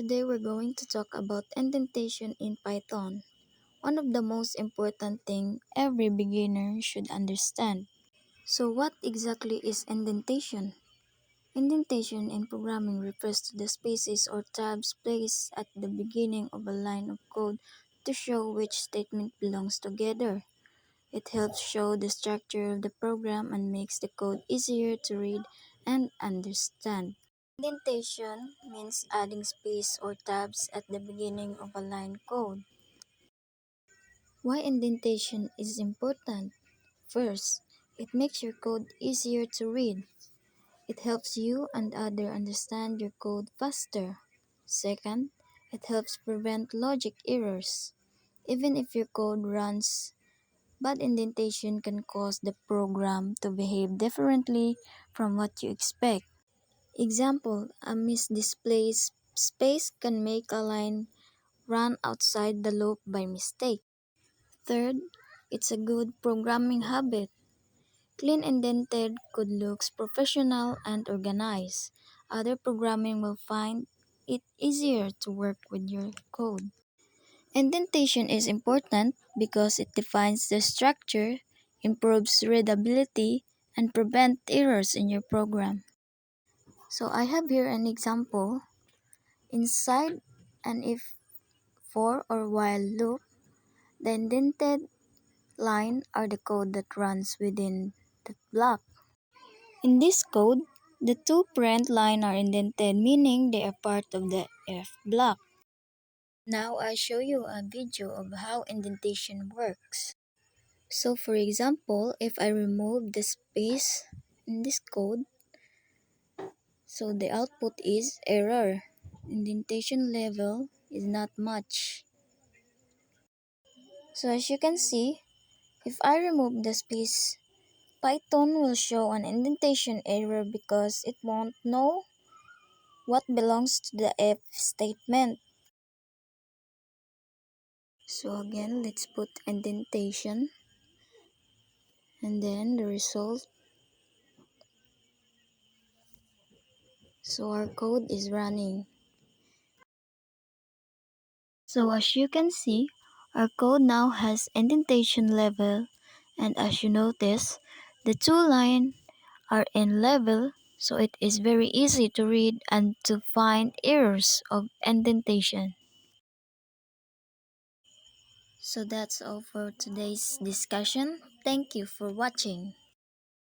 Today we're going to talk about indentation in Python, one of the most important thing every beginner should understand. So what exactly is indentation? Indentation in programming refers to the spaces or tabs placed at the beginning of a line of code to show which statement belongs together. It helps show the structure of the program and makes the code easier to read and understand. Indentation means adding space or tabs at the beginning of a line code. Why indentation is important? First, it makes your code easier to read. It helps you and others understand your code faster. Second, it helps prevent logic errors. Even if your code runs, bad indentation can cause the program to behave differently from what you expect. Example, a misdisplaced space can make a line run outside the loop by mistake. Third, it's a good programming habit. Clean indented code looks professional and organized. Other programming will find it easier to work with your code. Indentation is important because it defines the structure, improves readability, and prevents errors in your program. So I have here an example. Inside an if, for, or while loop, the indented line are the code that runs within the block. In this code, the two parent line are indented, meaning they are part of the if block. Now I show you a video of how indentation works. So for example, if I remove the space in this code, so the output is error. Indentation level is not much. So as you can see, if I remove the space, Python will show an indentation error because it won't know what belongs to the if statement. So again, let's put indentation and then the result. So our code is running. So as you can see, our code now has indentation level, and as you notice, the two lines are in level, so it is very easy to read and to find errors of indentation. So that's all for today's discussion. Thank you for watching.